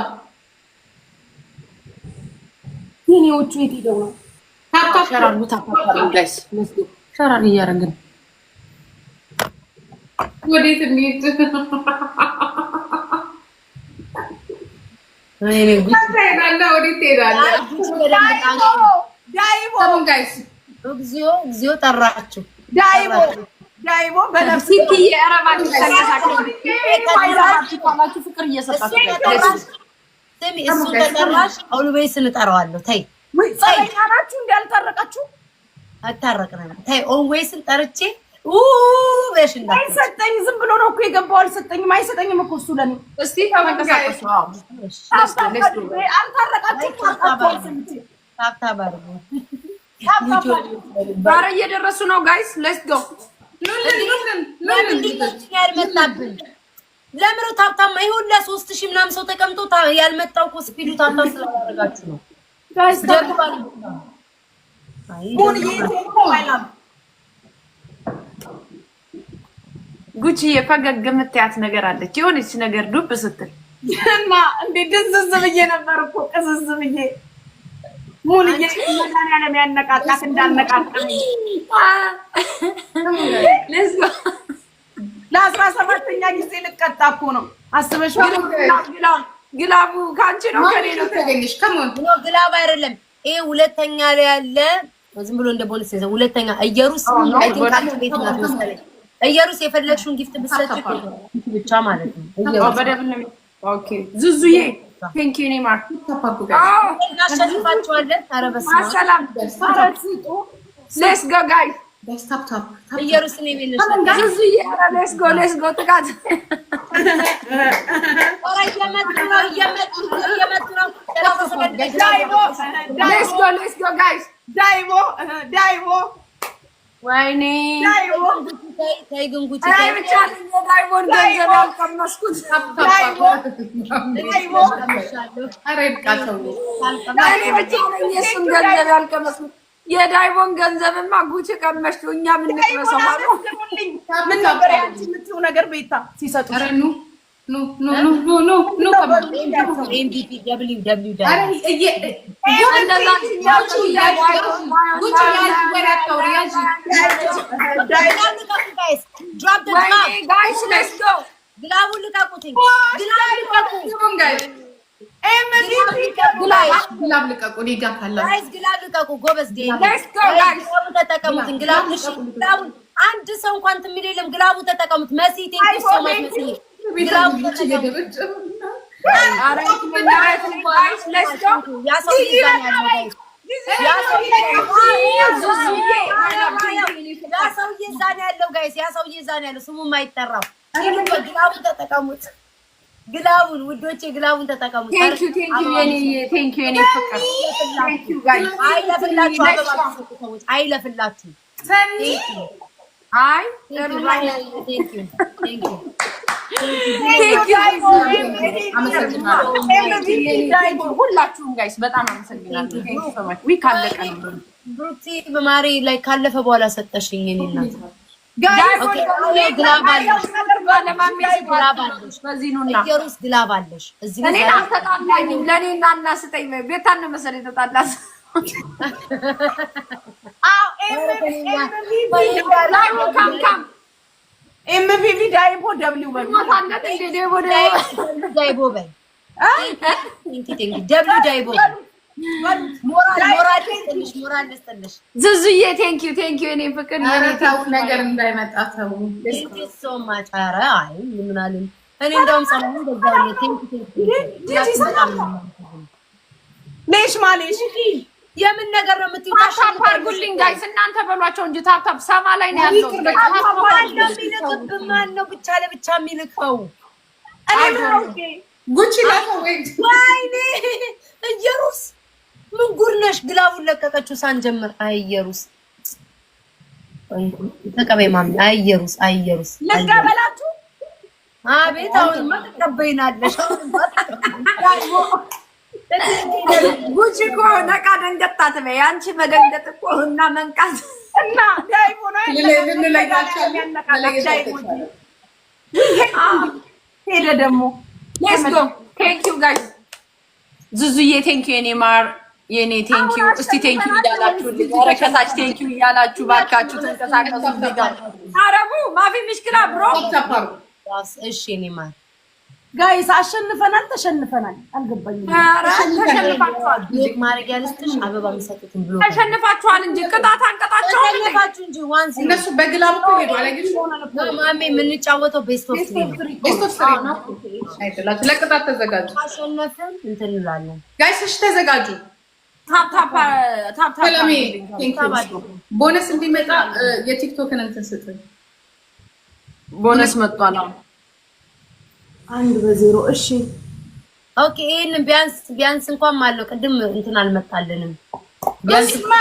የኔዎቹ የት ሄደው ነው? ሸር አድርጉ ጋይስ ሌትስ ጎ ሸር እያደረግን ወዴት እንሂድ? እግዚኦ ጠራችሁ። ዳይቦ በነፍስ ፍቅር እየሰጣችሁ እሱ ተጠራሽ። ኦልዌይስ እንጠራዋለሁ። ተይ ናችሁ እንዳልታረቃችሁ አታረቅንም። ተይ ኦልዌይስን ጠርቼ አይሰጠኝ። ዝም ብሎ ነው እኮ የገባው። አልሰጠኝም። አይሰጠኝም እኮ እሱ ለኔ። እስቲ ተመንቀሳቀሱ። ዛሬ እየደረሱ ነው ጋይስ ሌትስ ጎ። ያልመጣብን ለምሮ ታብታማ ይሁን ለ3000 ምናምን ሰው ተቀምጦ ያልመጣው እኮ ስፒዱ ታብታም ስላደረጋችሁ ነው ጋይስ። ጉቺ የፈገግ የምትያት ነገር አለች። የሆነች ነገር ዱብ ስትል እና እንዴ ድንዝዝ ብዬ ነበር እኮ ቅዝዝ ብዬ ሙሉዬ መድኃኒዓለም ያነቃቃት እንዳነቃቃኝ ለ17ኛ ጊዜ ልቀጣ እኮ ነው። አስበሽ ግላቡ ካንቺ ነው ከኔ ነው ተገኘሽ። ከሞን ግላብ አይደለም ይሄ ሁለተኛ ላይ ያለ ዝም ብሎ እንደ ቦነስ ነው። ሁለተኛ ኢየሩስ አይ ቲንክ አንቺ ቤት ናት መሰለኝ። ኢየሩስ የፈለግሽውን ጊፍት ብትሰጪ ብቻ ማለት ነው። ኦኬ ዙዙዬ ቴንክ ዩ ኔማር ተፋኩ ጋይስ አሸንፋችኋለን። ኧረ በስመ አብ ሰላም ሌትስ ጎ ጋይስ Desktop. ኢየሩስ ነው የሚልሽ ዙዙዬ ሌትስ ጎ ጥቃት እየመጡ ነው ሌትስ ጎ ጋይስ ዳይቦ ወይኔ ተይ ግን ጉቺ አይ ብቻ ዳይቦን ገንዘብ ያልቀመስኩት የእሱን ገንዘብ ያልቀመስኩት የዳይቦን ገንዘብማ ጉቺ ቀመሽው። እኛ ምን እንቅመሰው ማለት ምን ነበር ያንቺ የምትይው ነገር ቤታ ሲሰጡ No. MVP WW አንድ ሰው እንኳን ትምል የለም። ግላቡ ተጠቀሙት። መሲ ቴንክ ዩ ሶ ማች መሲ ስሙ ማይጠራው ግላቡን ተጠቀሙት። ግላቡን ውዶቼ ግላቡን ተጠቀሙት። አይለፍላችሁ አይ ሁላችሁም ጋይስ በጣም አመሰግናለሁ። ብሩክቲ በማሪ ላይ ካለፈ በኋላ ሰጠሽኝ። እኔ እናት ኢየሩስ ግላብ አለሽ እዚህ ለእኔና እናስጠኝ ቤታን መሰለኝ ተጣላስ MVP ዳይቦ ደብሊው በል ዳይቦ በል ደብሊው ዳይቦ ሞራል ልስጥልሽ ዙዙዬ ቴንክ ዩ እኔ ፍቅር የኔታው ነገር እንዳይመጣ ተው ሶ ማች ኧረ አይ ምን አለኝ እኔ እንደውም ሰላም እንደዛው ቴንክ ሌሽ ማሌሽ የምን ነገር ነው የምትይው? ታፕ አድርጉልኝ ጋይስ እናንተ በሏቸው እንጂ ታፕ ሰማ ላይ ነው ያለው። ማን ነው ብቻ ለብቻ የሚልከው? ጉቺ ላከው ወይ ወይኔ ኢየሩስ ምን ጉድ ነሽ? ግላቡን ለቀቀችው ሳንጀምር። አይ ኢየሩስ ተቀበይ ማሚ። አይ ኢየሩስ ለቀበላችሁ። አቤት አሁንማ ተቀበይናለሽ። ጉቺ እኮ ነቃ ደንገጥ አትበይ። አንቺ መደንገጥ እኮ እና መንቃት እና ዳይቦ ነው ሄደ ደግሞ ሌትስ ጎ ቴንክ ዩ ጋይስ ዙዙዬ ቴንክ ዩ የኔ ማር የኔ ቴንክ ዩ እስቲ ቴንክ ዩ እያላችሁ ረከታች ቴንክ ዩ እያላችሁ ባካችሁ ተንቀሳቀሱ። አረቡ ማፊ ምሽክላ ብሮ እሺ የኔ ማር ጋይስ አሸንፈናል ተሸንፈናል አልገባኝም። ተሸንፋችኋል ማድረግ ያለስትሽ አበባ የሚሰጡትን ብሎ ተሸንፋችኋል እንጂ ቅጣት አንቀጣቸው ተሸንፋችሁ እንጂ ዋንስ እነሱ በግላብ እኮ ሄዱ አለግሽ ማሜ የምንጫወተው ቤስት ኦፍ 3 ነው። አይደላችሁ ለቅጣት ተዘጋጁ። አሸነፍን እንትን እንላለን ጋይስ እሺ ተዘጋጁ። ታፕ ሰላሜ ቦነስ እንዲመጣ የቲክቶክን እንትን ስጥኝ። ቦነስ መጥቷል። አንድ በዜሮ እሺ ኦኬ። ይሄን ቢያንስ እንኳን ማለው ቅድም እንትን አልመጣልንም። ቢያንስማ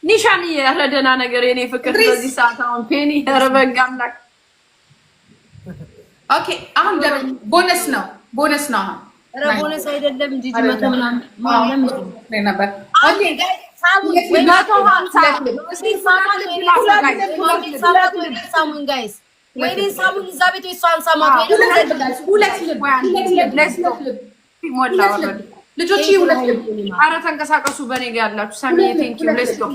ኒሻን ያረደና ነገር የኔ ፍቅር በዚህ ሰዓት አሁን ፔኒ ያረበጋምላክ ኦኬ። አሁን ቦነስ ነው አሁን ኧረ ቦነስ አይደለም ጂጂ መቶ ምናምን ማለም ነበር። ኦኬ ሳሙን ጋይስ ወይኔ ሳሙን እዛ ቤት እሷን ሳማት ወይ ሁለት ልጆች ኧረ ተንቀሳቀሱ። በኔ ጋር ያላችሁ ሳሚዬ ቴንክ ዩ ሌትስ ጎ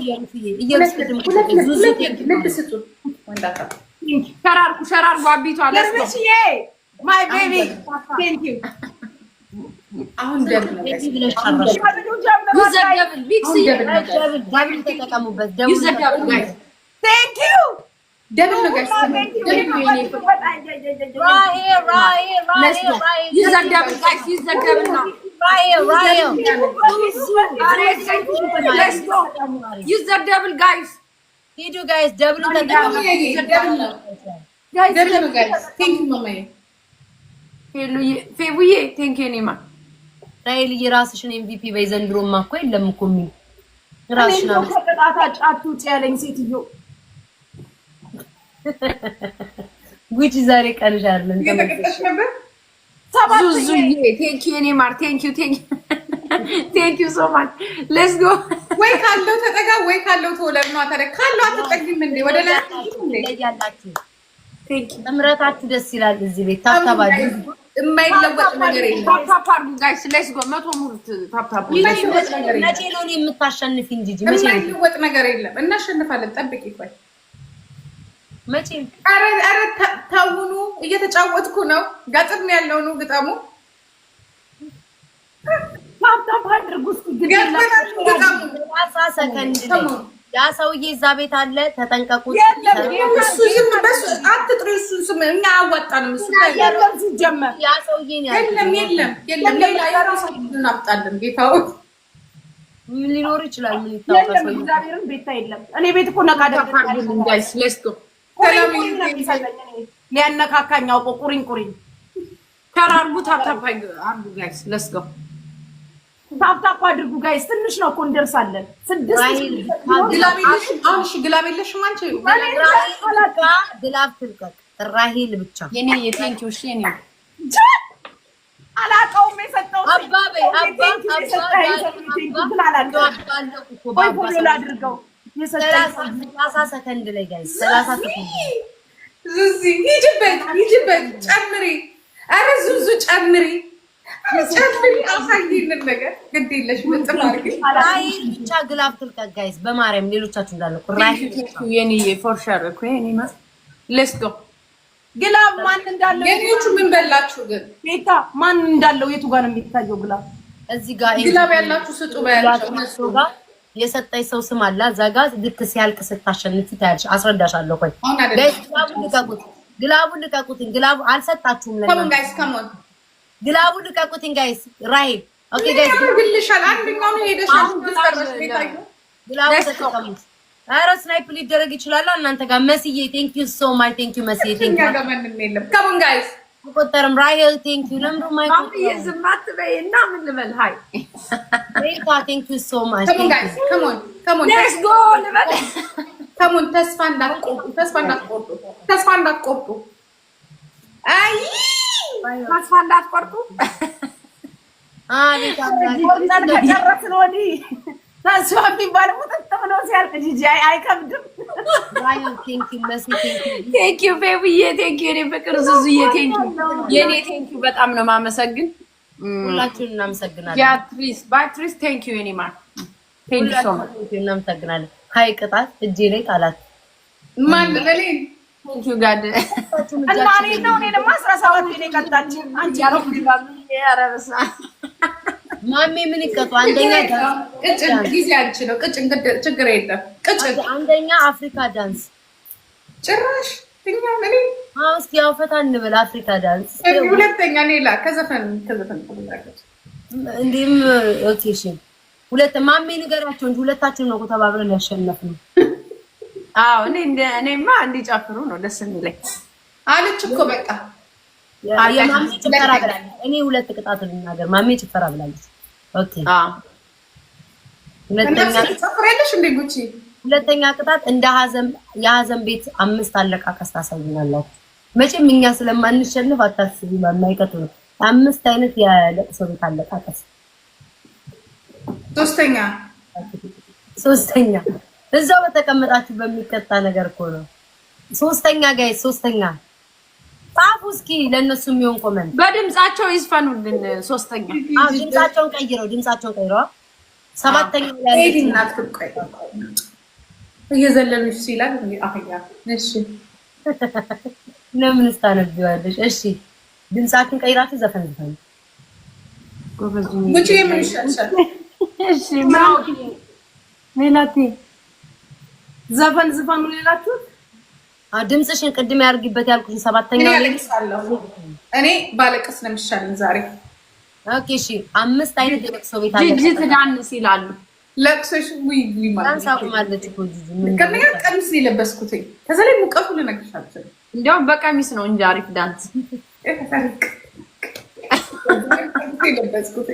ሸራርጉ አቢቷ ሌትስ ጎ ማይ ቤቢ ቴንክ ዩ አሁን ደብል ነው ቤቲ ብለሽ ጨረሽ። ይዘደብል ቢክስ ደብል ተጠቀሙበት። ደብል ይዘደብል ጋይስ ቴንክ ዩ ደብል ነው ጋይስ ይዘደብል ጋይስ ይዘደብል ነው ይዘደብል ጋይስ ሂዱ ጋይስ ደብል ተጠቀሙ። ደብል ነው ጋይስ ቴንክ ዩ ማማዬ ፌቡዬ ቴንክ ዩ ኒማ ራይል የራስሽን ኤምቪፒ በዘንድሮማ እኮ የለም እኮ ምን ራስሽን አለ ጫቱ ያለኝ ሴትዮ ጉቺ ዛሬ ቀንሽ አይደለም ተመልከሽ ነበር ዙዙዬ ቴንክ ዩ ኒማ ቴንክ ዩ ሶ ማች ሌትስ ጎ ወይ ካለው ተጠጋ ወይ ካለው ተወለድ ነው ታዲያ ካለው አትጠጊም እንዴ ወደ ላይ ያላችሁ ቴንክ ዩ እምረታችሁ ደስ ይላል። እዚህ ቤት ታብታባሉ የማይለወጥ ነገር የለም ታፕ አድርጉ ጋይስ ሌትስ ጎ መቶ ሙሉ ታፕ መቼ ነው የምታሸንፊ እንጂ መቼ ነው የማይለወጥ ነገር የለም እናሸንፋለን ጠብቂ ቆይ መቼ አረ ታውኑ እየተጫወትኩ ነው ጋጥም ያለው ነው ግጣሙ ታፕ አድርጉ እስኪ ግጣሙ 30 ሰከንድ ያ ሰውዬ እዛ ቤት አለ ተጠንቀቁት። እሱ ዝም በሱ አትጥሩ እሱን ስም እኛ አዋጣንም እሱ ያለው ሲጀመር ያ ሰውዬ ነው የለም ሌላ የራሳችን እናምጣለን ጌታው ምን ሊኖር ይችላል ምን ይታወቃል ሰው እግዚአብሔርን ቤታ የለም እኔ ቤት እኮ ነቃ አድርጉ ጋይስ ሌትስ ጎ ሊያነካካኝ አውቆ ቁሪኝ ተራርጉ ታፕ አድርጉ ጋይስ ሌትስ ጎ ታፕ አድርጉ ጋይስ ትንሽ ነው እኮ እንደርሳለን። 6 ግላብ የለሽም አንቺ ግላብ ትልቀቅ ራሂል ብቻ የኔ የቴንክ ዩ ሼኒ አላውቀውም የሰጠው አባቤ አድርገው 30 ሰከንድ ላይ ጋይስ 30 ሰከንድ ዙዚ ሂጂበት ጨምሪ አረ ዙዙ ጨምሪ አሳይን ነገር ግድ የለሽ ምጥር አድርጊ ራሂል ብቻ ግላብ ትልቀቅ ጋይስ በማርያም ሌሎቻችሁ እንዳለው ራሂል የኔ ፎር ሸር እኮ የኔ ማስ ሌትስ ጎ ግላብ ማን እንዳለው የኔዎቹ ምን በላችሁ ግን ቤታ ማን እንዳለው የቱ ጋር ነው የሚታየው ግላብ እዚህ ጋር ግላብ ያላችሁ ስጡ በያላችሁ እነሱ ጋር የሰጠኝ ሰው ስም አለ እዛ ጋር ልክ ሲያልቅ ስታሸንፊ ታያለሽ አስረዳሻለሁ ቆይ ጋይስ ግላቡን ልቀቁት ግላቡ አልሰጣችሁም ከሞን ጋይስ ከሞን ግላቡን ልቀቁት ጋይስ ራሂል ኦኬ ጋይስ ብልሻል አንደኛው ነው ሄደሽ አስፈራሽ ቤታዩ ግላቡ ተጠቀሙት ኧረ ስናይፕ ሊደረግ ይችላል እናንተ ጋር መስዬ ቴንክ ዩ ሶ ማች ቴንክ ዩ መስዬ ቴንክ ዩ ከሞን ጋይስ ተቆጠረም ራሂል ቴንክ ዩ ለምሩ ማይ ዝማት በይና ምን ልበል ሃይ ቤታ ቴንክ ዩ ሶ ማች ከሞን ጋይስ ከሞን ሌትስ ጎ ልበል ከሞን ተስፋ እንዳትቆርጡ አይ ተስፋ እንዳትቆርጡ አቤት ቆርጠን ከጨረስን ወዲህ ተስፋ የሚባል ሙጥጥ ብሎ ሲያልቅ ጂጂ አይከብድም። ራሂል ቴንክ ዩ መሲ ቴንክ ዩ ቤቢዬ ቴንክ ዩ የኔ ፍቅር ዙዙዬ ቴንክ ዩ የኔ ቴንክ ዩ በጣም ነው የማመሰግን ሁላችሁን እናመሰግናለን። ባትሪስ ቴንክ ዩ የኔ ማር ቴንክ ዩ ሶ ማች እናመሰግናለን። ሀይ ቅጣት እጄ ላይ ጣላት ማን ለኔ ቴንክ ዩ ጋድ እና እኔ ነው እኔ ደግሞ 17 እኔ ቀጣች አንቺ ያለው ያረበሳ ማሜ ምን ይቀጡ አንደኛ ቅጭን ጊዜ አንችለው ቅጭን ችግር የለም ቅጭን አንደኛ አፍሪካ ዳንስ ጭራሽ ትኛው እኔ እስኪ ያው ፈታ እንበል አፍሪካ ዳንስ ሁለተኛ ሌላ ከዘፈን ተብላችሁ እንዴም ኦኬ እሺ ሁለት ማሜ ንገራቸው እንጂ ሁለታችሁን ነው ተባብረን ያሸነፍነው አዎ እኔማ እንዲጨፍሩ ነው ደስ የሚለኝ አለች እኮ በቃ የማሜ ጭፈራ ብላለች እኔ ሁለት ቅጣት ልናገር ማሜ ጭፈራ ብላለች ኦኬ ሁለተኛ ቅጣት እንደ የሀዘን ቤት 5 አለቃቀስ ታሳይናላችሁ መቼም እኛ ስለማንሸንፍ አታስቢ ማማይቀጡ ነው 5 አይነት የለቅሶ ቤት አለቃቀስ ሶስተኛ እዛው በተቀመጣችሁ በሚቀጣ ነገር እኮ ነው ሶስተኛ ጋይስ ሶስተኛ ጻፉ እስኪ ለነሱ የሚሆን ኮሜንት በድምጻቸው ይዝፈኑልን ሶስተኛ ድምጻቸውን ቀይረው ሰባተኛ ላይ እናት ከቆይ እየዘለሉሽ ሲላል አህያ እሺ ለምን ስታነቢዋለሽ እሺ ድምጻችሁን ቀይራችሁ ዘፈን ጉቺ ምን ይሻልሻል? እሺ ሜላቴ ዘፈን ዝፈኑ ሌላችሁ ድምፅሽን ቅድም ያርግበት ያልኩሽ ሰባተኛው እኔ ባለቀስ ነው የሚሻለኝ ዛሬ። ኦኬ እሺ 5 አይነት የለቅሶ ቤት አለ። ጂጂ ትዳንስ ይላሉ። ለቅሶሽ ውይ ማለት ታንሳቁማለች እኮ ጂጂ ከነኛ ቀሚስ የለበስኩት ከዛ ላይ ሙቀቱ ልነግርሽ አልችልም። እንዲያውም በቀሚስ ነው እንጂ አሪፍ ዳንስ የለበስኩት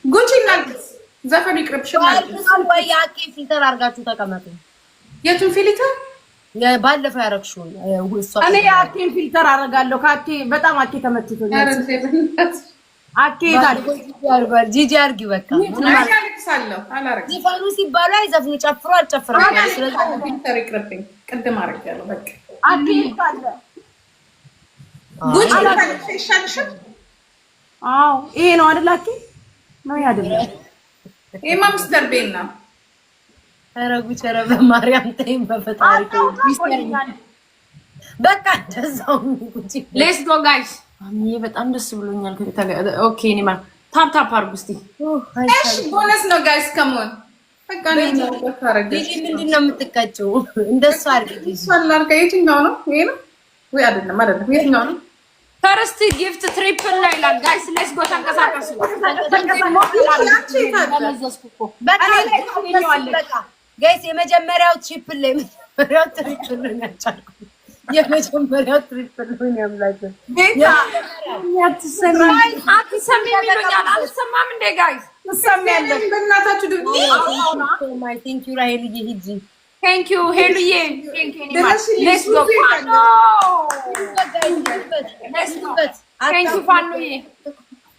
ጉቺ እናልቅስ ዘፈኑ ይቅርብሽ እናልቅስ። ወይ ያቄ ፊልተር አድርጋችሁ ተቀመጡ። የቱን ፊልተር? ባለፈው ያረግሽው እሷ እኔ ያቄን ፊልተር አደርጋለሁ። ካቴ በጣም አኬ ተመትቶኛል። አኬ ታዲያ ጂጂ አርጊ በቃ አለቅሳለሁ። አላረግም ዘፈኑ ሲባሉ አይዘፍኑ ጨፍሩ አልጨፍረም። ስለዚህ ፊልተር ይቅርብኝ። ቅድም አደርጋለሁ በቃ አኬ ካለ ጉቺ ይሻልሽ። አዎ ይሄ ነው አይደል? አኬ ነው ያደረገ ይሄማ ሚስተር ቤን ነው። ኧረ ጉቺ ኧረ በማርያም ተይኝ በፈጣሪ በቃ እንደዛው ጉቺ ሌትስ ጎ ጋይስ። አሚ በጣም ደስ ብሎኛል። ኦኬ እኔ ማለት ታፕ ታፕ አድርጉ እስቲ። እሺ ቦነስ ነው ጋይስ ከሞን በቃ ነው ታረጋግጥ። ጂጂ ምንድነው የምትቀጭው? እንደሱ አድርጊ ጂጂ ሰላም ከየትኛው ነው? ይሄ ነው ወይ አይደለም? አይደለም የትኛው ነው? ፈርስት ጊፍት ትሪፕል ላይ ይላል ጋይስ። ሌትስ ጎ ተንቀሳቀሱ። ጋይስ የመጀመሪያው ትሪፕል ላይ የመጀመሪያው ትሪፕል ነው ያጫልኩ። የመጀመሪያው ትሪፕል ነው ያምላክ ቤታ አትሰሚም ይሉኛል። አልሰማም እንደ ጋይስ ትሰሚያለሽ? በእናታችሁ ድብ ማይ ቴንክ ዩ ራሄልዬ ሂጂ ቴንክ ዩ ሄሉዬ ቴንክ ዩ ሌትስ ጎ ቴንክ ዩ ፋኑዬ።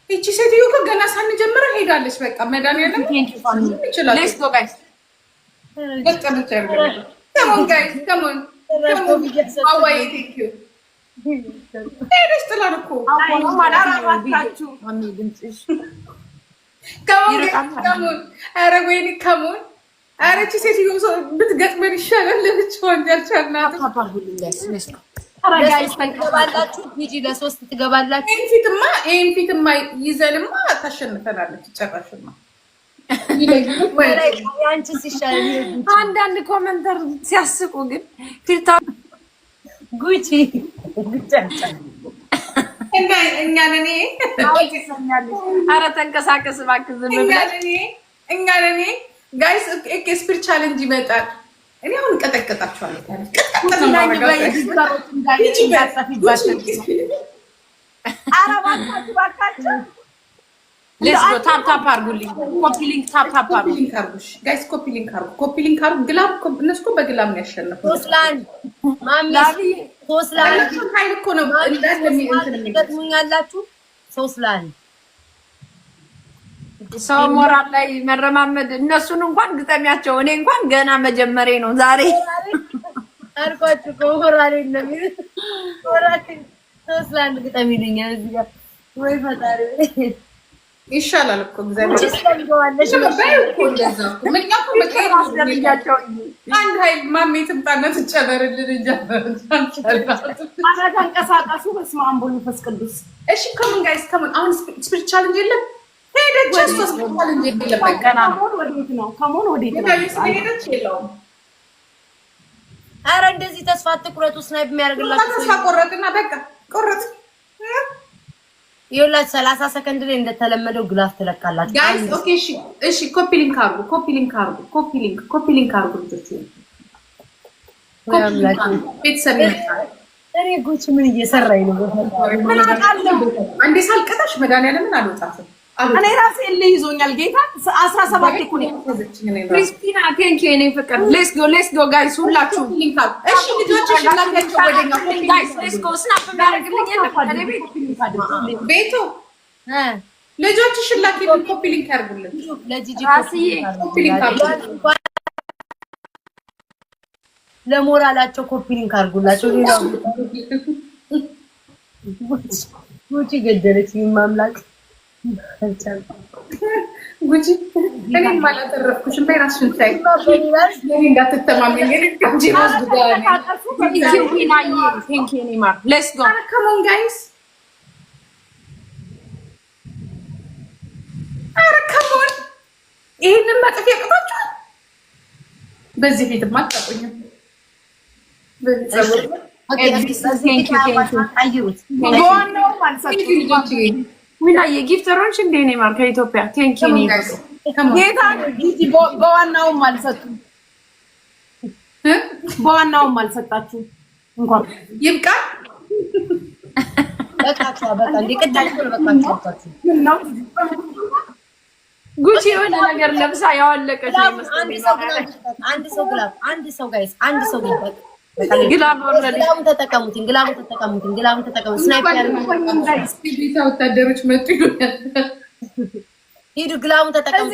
እቺ ሴትዮ እኮ ገና ሳንጀምር ሄዳለች። በቃ መድኃኒዓለም ቴንክ ዩ ፋኑዬ። ሌትስ ጎ ጋይስ በቃ ብቻ ከሞን ጋይስ ከሞን አዋይ ቴንክ ዩ ሄደሽ ጥላን እኮ ከሞን ኧረ ወይኔ ከሞን ኧረ እቺ ሴትዮ ብትገጥመን ይሻላል። ለብቻዋን ያልቻልናት ትገባላችሁ። ሂጂ ለሶስት ትገባላችሁ። ይሄን ፊትማ ይዘንማ ታሸንፈናለች። ጨራሽማ አንቺስ ይሻላል። አንዳንድ ኮሜንተር ሲያስቁ ግን ፊልታ ጉቺ እኛን እኔ ኧረ ተንቀሳቀስ እባክህ ዝም ብለህ እኛን እኔ ጋይስ ኤክስፒር ቻሌንጅ ይመጣል። እኔ አሁን ቀጠቀጣችኋለሁ። ሌትስ ጎ ታፕ ታፕ አድርጉልኝ። ኮፒ ሊንክ ታፕ ታፕ አድርጉ ጋይስ። ኮፒ ሊንክ አድርጉ። ኮፒ ሊንክ አድርጉ። ግላብ እነሱ እኮ በግላብ ነው ያሸነፉት። ሶስላን ማሚ ሶስላን ኃይል እኮ ነው እንዳትገጥሙኛላችሁ። ሶስላን ሰው ሞራል ላይ መረማመድ እነሱን እንኳን ግጠሚያቸው። እኔ እንኳን ገና መጀመሬ ነው ዛሬ አርኳችሁ ኮራሌ ነው የሚል ኮራሌ ሶስላን ግጠሚ ይሉኛል እዚህ ጋር ወይ ፈጣሪ ይሻላል እኮ እግዚአብሔር ይስለምደዋለሽ አንድ ኃይል ማሜ ትምጣና ትጨበርልን እንጂ ተንቀሳቀሱ። በስመ አብ ወወልድ ወመንፈስ ቅዱስ። እሺ ከምን ጋይስ ከምን አሁን ስፒሪት ቻሌንጅ የለም። ሄደች ሶስት ቻሌንጅ የለም። ከሞን ወዴት ነው? ከሞን ወዴት ነው? ሄደች የለውም። ኧረ እንደዚህ ተስፋ አትቁረጡ። ስናይፕ የሚያደርግላችሁ ተስፋ ቆረጥና በቃ ቆረጥ። ይኸውላችሁ 30 ሰከንድ ላይ እንደተለመደው ግላፍ ትለቃላችሁ ጋይስ። ኦኬ እሺ እሺ። ኮፒ ሊንክ አድርጉ። ኮፒ ሊንክ አድርጉ። ኮፒ ሊንክ አድርጉ ልጆች። ቤተሰብ ይመጣል። እኔ ጉቺ ምን እየሰራኝ ነው? አንዴ ሳልቀጣሽ መድኃኒዓለምን አልወጣትም። እኔ ራሴ ይዞኛል ጌታ 17 እኮ ነው። ክሪስቲና ቴንክ ዩ እኔ ፍቅር። ሌትስ ጎ ጋይስ ሁላችሁ። እሺ ልጆች ሽላፊያቸው ወደኛ ጋይስ ሌትስ ጎ ስናፕ የሚያደርግልኝ የለም። ቤቱ ልጆች ሽላፊ ኮፒ ሊንክ ያርጉልን። ለጂጂ ኮፒ ሊንክ አድርጉ። ለሞራላቸው ኮፒ ሊንክ አድርጉላቸው። ሌላው ጉቺ ገደለች ማምላክ ጉቺ እኔ ማላተረፍኩሽም በራስሽን ታይ እንዳትተማመኝ እንጂ ቴንክ ዩ ኔማር ሌትስ ጎ ካም ኦን ጋይስ ኧረ ከሞን ይሄንን መጥፍ ያቅታችኋል። በዚህ ፊት ማጣቁኝም የጊፍተሮች እንደ እኔ ማር ከኢትዮጵያ በዋናውም አልሰጡም፣ በዋናውም አልሰጣችሁም። እንኳን ይብቃ። ጉቺ የሆነ ነገር ለብሳ ያዋለቀች አንድ ሰው ጋይስ ግላቡን ተጠቀሙትን። ስናይፐር ወታደሮች መጡ ይሉኛል። ሂዱ ግላቡን ተጠቀሙት።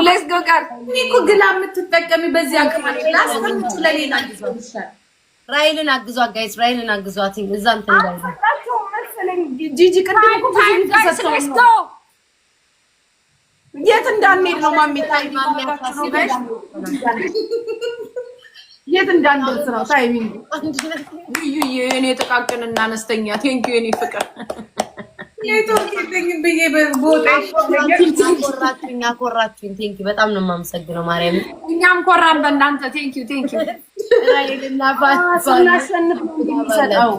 ሌትስ ጎ ጋር እኮ ግላ የምትጠቀሚ በዚህ አቅማጭ ላስቀምጡ ለሌላ ጊዜ ይሻል። ራይልን አግዟት ጋይስ፣ ራይልን አግዟት። እዛ እንትን እንዳይሉ ጂጂ ቅድም እኮ ተሰጥተው የት እንዳንሄድ ነው ማሚ ታይሚንግ የት እንዳንደርስ ነው ታይሚንግ። የኔ ጥቃቅንና አነስተኛ ቴንኪው የኔ ፍቅር ኮራችሁኝ። ቴንኪው በጣም ነው የማመሰግነው ማርያም። እኛም ኮራን በእናንተ ቴንኪው። ስናሸንፍ ነው የሚሰጠው።